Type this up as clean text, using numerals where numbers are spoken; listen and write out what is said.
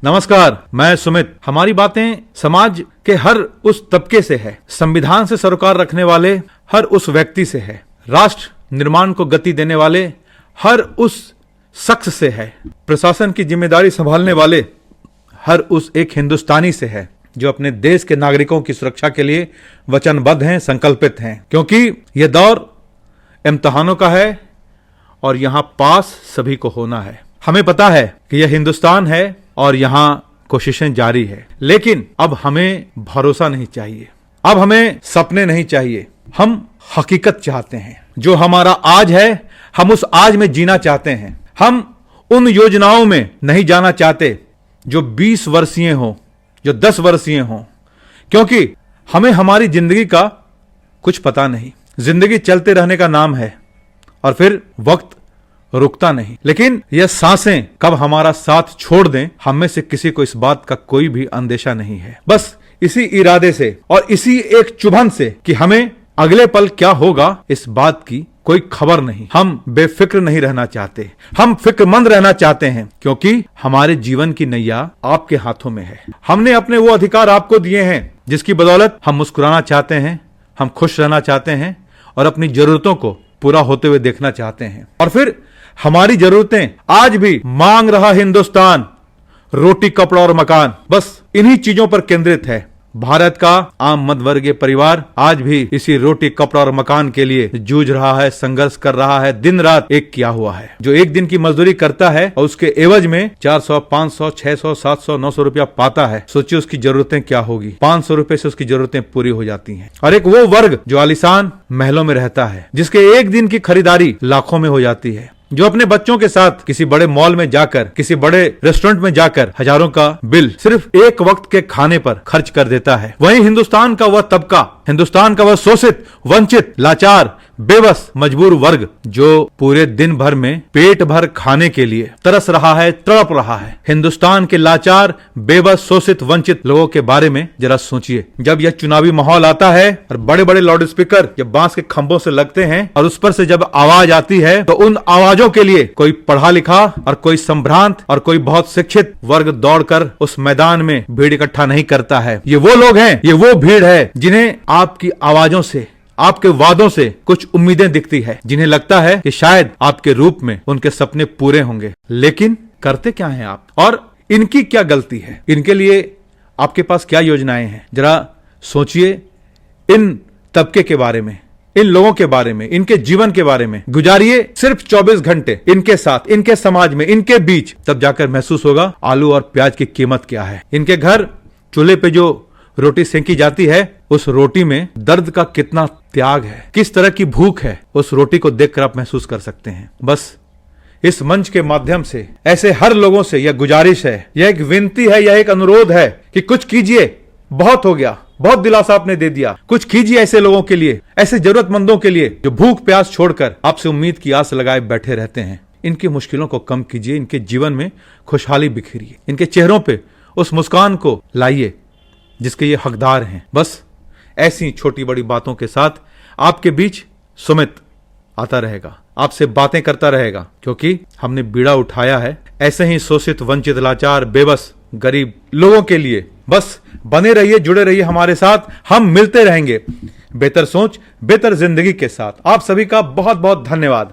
नमस्कार, मैं सुमित। हमारी बातें समाज के हर उस तबके से है, संविधान से सरोकार रखने वाले हर उस व्यक्ति से है, राष्ट्र निर्माण को गति देने वाले हर उस शख्स से है, प्रशासन की जिम्मेदारी संभालने वाले हर उस एक हिंदुस्तानी से है जो अपने देश के नागरिकों की सुरक्षा के लिए वचनबद्ध हैं, संकल्पित हैं। क्योंकि यह दौर इम्तिहानों का है और यहाँ पास सभी को होना है। हमें पता है कि यह हिंदुस्तान है और यहाँ कोशिशें जारी है, लेकिन अब हमें भरोसा नहीं चाहिए, अब हमें सपने नहीं चाहिए। हम हकीकत चाहते हैं। जो हमारा आज है, हम उस आज में जीना चाहते हैं। हम उन योजनाओं में नहीं जाना चाहते जो 20 वर्षीय हो, जो 10 वर्षीय हो, क्योंकि हमें हमारी जिंदगी का कुछ पता नहीं। जिंदगी चलते रहने का नाम है और फिर वक्त रुकता नहीं। लेकिन यह सांसें कब हमारा साथ छोड़ दें, हम में से किसी को इस बात का कोई भी अंदेशा नहीं है। बस इसी इरादे से और इसी एक चुभन से कि हमें अगले पल क्या होगा, इस बात की कोई खबर नहीं। हम बेफिक्र नहीं रहना चाहते, हम फिक्रमंद रहना चाहते हैं, क्योंकि हमारे जीवन की नैया आपके हाथों में है। हमने अपने वो अधिकार आपको दिए हैं जिसकी बदौलत हम मुस्कुराना चाहते हैं, हम खुश रहना चाहते हैं और अपनी जरूरतों को पूरा होते हुए देखना चाहते हैं। और फिर हमारी जरूरतें आज भी मांग रहा हिंदुस्तान, रोटी, कपड़ा और मकान, बस इन्हीं चीजों पर केंद्रित है। भारत का आम मध्यवर्गीय परिवार आज भी इसी रोटी, कपड़ा और मकान के लिए जूझ रहा है, संघर्ष कर रहा है, दिन रात एक किया हुआ है। जो एक दिन की मजदूरी करता है और उसके एवज में 400, 500, 600, 700, 900 रुपया पाता है, सोचिए उसकी जरूरतें क्या होगी। 500 रुपए से उसकी जरूरतें पूरी हो जाती हैं। और एक वो वर्ग जो आलीशान महलों में रहता है, जिसके एक दिन की खरीदारी लाखों में हो जाती है, जो अपने बच्चों के साथ किसी बड़े मॉल में जाकर, किसी बड़े रेस्टोरेंट में जाकर हजारों का बिल सिर्फ एक वक्त के खाने पर खर्च कर देता है। वहीं हिंदुस्तान का वह तबका, हिंदुस्तान का वह शोषित, वंचित, लाचार, बेबस, मजबूर वर्ग जो पूरे दिन भर में पेट भर खाने के लिए तरस रहा है, तड़प रहा है। हिंदुस्तान के लाचार, बेबस, शोषित, वंचित लोगों के बारे में जरा सोचिए। जब यह चुनावी माहौल आता है और बड़े बड़े लाउड स्पीकर जब बांस के खंभों से लगते हैं और उस पर से जब आवाज आती है, तो उन आवाजों के लिए कोई पढ़ा लिखा और कोई संभ्रांत और कोई बहुत शिक्षित वर्ग दौड़कर उस मैदान में भीड़ इकट्ठा नहीं करता है। ये वो लोग हैं, ये वो भीड़ है जिन्हें आपकी आवाजों से, आपके वादों से कुछ उम्मीदें दिखती है, जिन्हें लगता है कि शायद आपके रूप में उनके सपने पूरे होंगे। लेकिन करते क्या हैं आप, और इनकी क्या गलती है? इनके लिए आपके पास क्या योजनाएं हैं? जरा सोचिए इन तबके के बारे में, इन लोगों के बारे में, इनके जीवन के बारे में। गुजारिए सिर्फ 24 घंटे इनके साथ, इनके समाज में, इनके बीच, तब जाकर महसूस होगा आलू और प्याज की कीमत क्या है। इनके घर चूल्हे पे जो रोटी सेंकी जाती है, उस रोटी में दर्द का कितना त्याग है, किस तरह की भूख है, उस रोटी को देखकर आप महसूस कर सकते हैं। बस इस मंच के माध्यम से ऐसे हर लोगों से यह गुजारिश है, यह एक विनती है, यह एक अनुरोध है कि कुछ कीजिए। बहुत हो गया, बहुत दिलासा आपने दे दिया। कुछ कीजिए ऐसे लोगों के लिए, ऐसे जरूरतमंदों के लिए जो भूख प्यास छोड़कर आपसे उम्मीद की आस लगाए बैठे रहते हैं। इनकी मुश्किलों को कम कीजिए, इनके जीवन में खुशहाली बिखेरिए, इनके चेहरों पे उस मुस्कान को लाइए जिसके ये हकदार हैं। बस ऐसी छोटी बड़ी बातों के साथ आपके बीच सुमित आता रहेगा, आपसे बातें करता रहेगा, क्योंकि हमने बीड़ा उठाया है ऐसे ही शोषित, वंचित, लाचार, बेबस, गरीब लोगों के लिए। बस बने रहिए, जुड़े रहिए हमारे साथ, हम मिलते रहेंगे बेहतर सोच, बेहतर जिंदगी के साथ। आप सभी का बहुत बहुत धन्यवाद।